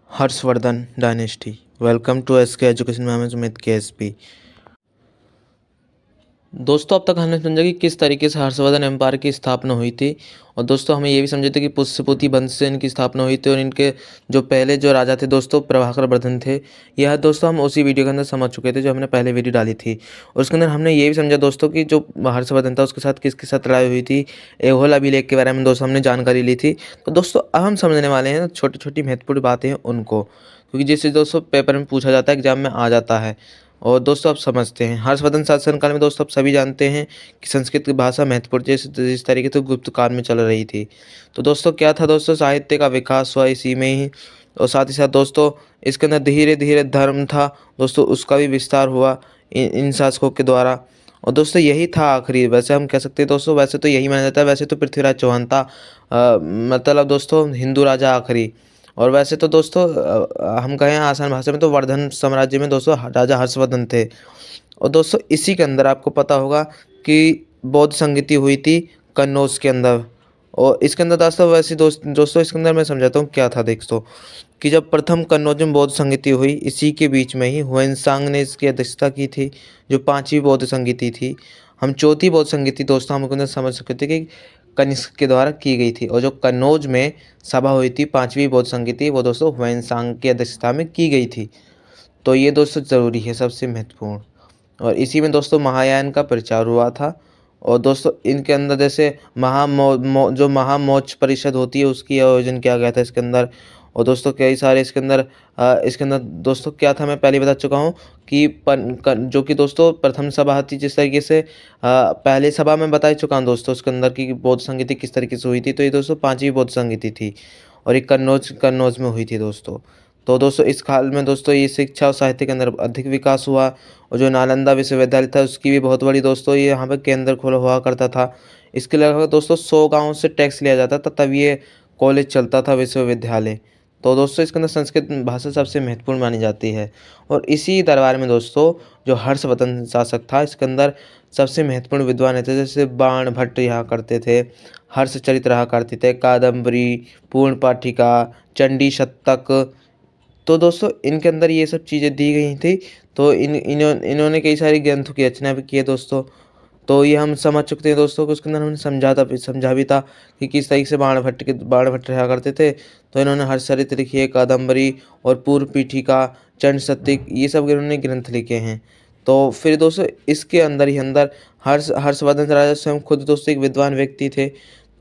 Harshvardhan dynasty. Welcome to S K education में हमें Sumit Ksp. दोस्तों, अब तक हमने समझा कि किस तरीके से हर्षवर्धन एम्पायर की स्थापना हुई थी। और दोस्तों हमें ये भी समझे थे कि पुष्यपुति वंश से इनकी स्थापना हुई थी और इनके जो पहले जो राजा थे दोस्तों प्रभाकर वर्धन थे। यह दोस्तों हम उसी वीडियो के अंदर समझ चुके थे जो हमने पहले वीडियो डाली थी। और उसके अंदर हमने ये भी समझा दोस्तों कि जो हर्षवर्धन था उसके साथ किसके साथ लड़ाई हुई थी, एहोल अभिलेख के बारे में दोस्तों हमने जानकारी ली थी। तो दोस्तों अब हम समझने वाले हैं छोटी छोटी महत्वपूर्ण बातें उनको, क्योंकि जिससे दोस्तों पेपर में पूछा जाता है, एग्जाम में आ जाता है। और दोस्तों अब समझते हैं हर्षवर्धन शासनकाल में दोस्तों आप सभी जानते हैं कि संस्कृत की भाषा महत्वपूर्ण जिस तरीके से गुप्त काल में चल रही थी। तो दोस्तों क्या था दोस्तों, साहित्य का विकास हुआ इसी में ही। और साथ ही साथ दोस्तों इसके अंदर धीरे धीरे धर्म था दोस्तों, उसका भी विस्तार हुआ इन शासकों के द्वारा। और दोस्तों यही था आखिरी, वैसे हम कह सकते हैं दोस्तों, वैसे तो यही माना जाता है। वैसे तो पृथ्वीराज चौहान था मतलब दोस्तों हिंदू राजा आखिरी। और वैसे तो दोस्तों हम कहें आसान भाषा में तो वर्धन साम्राज्य में दोस्तों राजा हर्षवर्धन थे। और दोस्तों इसी के अंदर आपको पता होगा कि बौद्ध संगीति हुई थी कन्नौज के अंदर। और इसके अंदर दोस्तों वैसे दोस्तों इसके अंदर मैं समझाता हूँ क्या था दोस्तों, कि जब प्रथम कन्नौज में बौद्ध संगीति हुई इसी के बीच में ही हुएनसांग ने इसकी अध्यक्षता की थी, जो पांचवी बौद्ध संगीति थी। हम चौथी बौद्ध संगीति दोस्तों हम अंदर समझ सकते थे कि कनिष्क के द्वारा की गई थी। और जो कन्नौज में सभा हुई थी पांचवी बौद्ध संगीति, वो दोस्तों हुएनसांग की अध्यक्षता में की गई थी। तो ये दोस्तों ज़रूरी है, सबसे महत्वपूर्ण। और इसी में दोस्तों महायान का प्रचार हुआ था। और दोस्तों इनके अंदर जैसे जो महामोक्ष परिषद होती है उसकी आयोजन किया गया था इसके अंदर। और दोस्तों कई सारे इसके अंदर दोस्तों क्या था, मैं पहले बता चुका हूँ कि जो कि दोस्तों प्रथम सभा थी, जिस तरीके से पहले सभा में बता चुका हूँ दोस्तों उसके अंदर की बौद्ध संगीति किस तरीके से हुई थी। तो ये दोस्तों पांचवी बौद्ध संगीति थी और ये कन्नौज में हुई थी दोस्तों। तो दोस्तों इस काल में दोस्तों ये शिक्षा और साहित्य के अंदर अधिक विकास हुआ। और जो नालंदा विश्वविद्यालय था उसकी भी बहुत बड़ी दोस्तों ये यहाँ पर केंद्र खोला हुआ करता था। इसके लगभग दोस्तों 100 गाँव से टैक्स लिया जाता था, तब ये कॉलेज चलता था, विश्वविद्यालय। तो दोस्तों इसके अंदर संस्कृत भाषा सबसे महत्वपूर्ण मानी जाती है। और इसी दरबार में दोस्तों जो हर्षवर्धन शासक था इसके अंदर सबसे महत्वपूर्ण विद्वान थे, जैसे बाण भट्ट रहा करते थे, हर्षचरित रहा करते थे, कादम्बरी, पूर्ण पाठिका, चंडी शतक। तो दोस्तों इनके अंदर ये सब चीज़ें दी गई थी। तो इन्होंने कई सारी ग्रंथों की रचना भी की है दोस्तों। तो ये हम समझ चुके हैं दोस्तों कि उसके अंदर हमने समझा भी था कि किस तरीके से बाण भट्ट रहा करते थे। तो इन्होंने हर्षचरित लिखी है, कादम्बरी और पूर्व पीठिका, चंड शतक, ये सब इन्होंने ग्रंथ लिखे हैं। तो फिर दोस्तों इसके अंदर ही अंदर हर्षवर्धन राजा स्वयं खुद दोस्तों एक विद्वान व्यक्ति थे।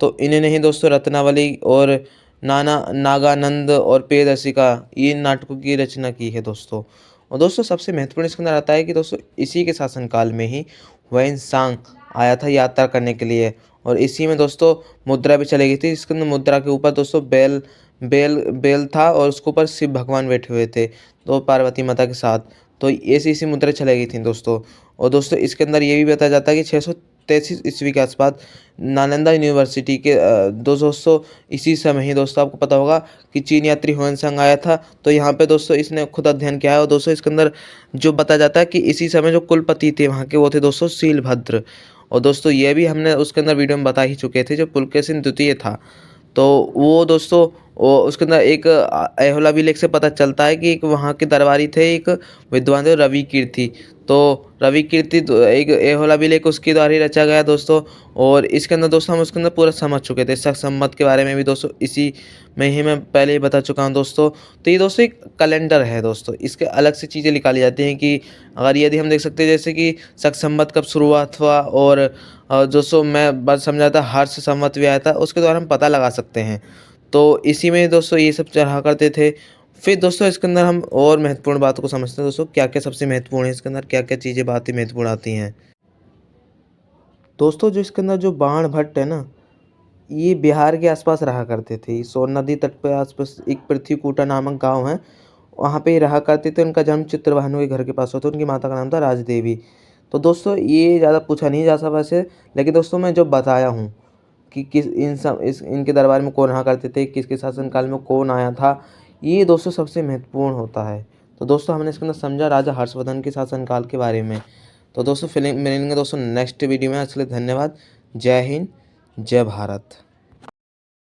तो इन्होंने ही दोस्तों रत्नावली और नागानंद और पेदसिका ये नाटकों की रचना की है दोस्तों। और दोस्तों सबसे महत्वपूर्ण इसके अंदर आता है कि दोस्तों इसी के शासनकाल में ही हुएनसांग आया था यात्रा करने के लिए। और इसी में दोस्तों मुद्रा भी चली गई थी। इसके अंदर मुद्रा के ऊपर दोस्तों बेल था और उसके ऊपर शिव भगवान बैठे हुए थे, तो पार्वती माता के साथ। तो ऐसी मुद्रा चलाई गई थी दोस्तों। और दोस्तों इसके अंदर ये भी बताया जाता है कि 633 ईस्वी के आसपास नालंदा यूनिवर्सिटी के दोस्तों इसी समय ही दोस्तों आपको पता होगा कि चीन यात्री हुएनसांग आया था। तो यहाँ पे दोस्तों इसने खुद अध्ययन किया है। और दोस्तों इसके अंदर जो बताया जाता है कि इसी समय जो कुलपति थे वहाँ के वो थे दोस्तों शीलभद्र। और दोस्तों ये भी हमने उसके अंदर वीडियो में बता ही चुके थे, जो पुलकेशिन द्वितीय था। तो वो दोस्तों उसके अंदर एक ऐहोल अभिलेख से पता चलता है कि एक वहाँ के दरबारी थे, एक विद्वान थे रवि कीर्ति। तो रवि कीर्ति एक ऐहोल अभिलेख उसके द्वारा ही रचा गया दोस्तों। और इसके अंदर दोस्तों हम उसके अंदर पूरा समझ चुके थे। शक संवत के बारे में भी दोस्तों इसी में ही मैं पहले ही बता चुका हूँ दोस्तों। तो ये दोस्तों एक कैलेंडर है दोस्तों, इसके अलग से चीज़ें निकाली जाती हैं कि अगर यदि हम देख सकते हैं जैसे कि शक संवत कब शुरुआत हुआ और दोस्तों मैं बात समझा था हर्ष संवत भी आया था, उसके द्वारा हम पता लगा सकते हैं। तो इसी में दोस्तों ये सब चढ़ा करते थे। फिर दोस्तों इसके अंदर हम और महत्वपूर्ण बातों को समझते हैं दोस्तों, क्या क्या सबसे महत्वपूर्ण है इसके अंदर, क्या क्या चीज़ें बातें महत्वपूर्ण आती हैं। दोस्तों जो इसके अंदर जो बाण भट्ट है ना, ये बिहार के आसपास रहा करते थे। सोन नदी तट पर आसपास एक पृथ्वीकूटा नामक गांव है, वहाँ पे रहा करते थे। उनका जन्म चित्रभानु के घर के पास होता, उनकी माता का नाम था राजदेवी। तो दोस्तों ये ज़्यादा पूछा नहीं जा सकता वैसे, लेकिन दोस्तों मैं जो बताया हूँ कि इनके दरबार में कौन रहा करते थे, किसके शासनकाल में कौन आया था, ये दोस्तों सबसे महत्वपूर्ण होता है। तो दोस्तों हमने इसके अंदर समझा राजा हर्षवर्धन के शासनकाल के बारे में। तो दोस्तों मिलेंगे दोस्तों नेक्स्ट वीडियो में। इसके लिए धन्यवाद। जय हिंद, जय भारत।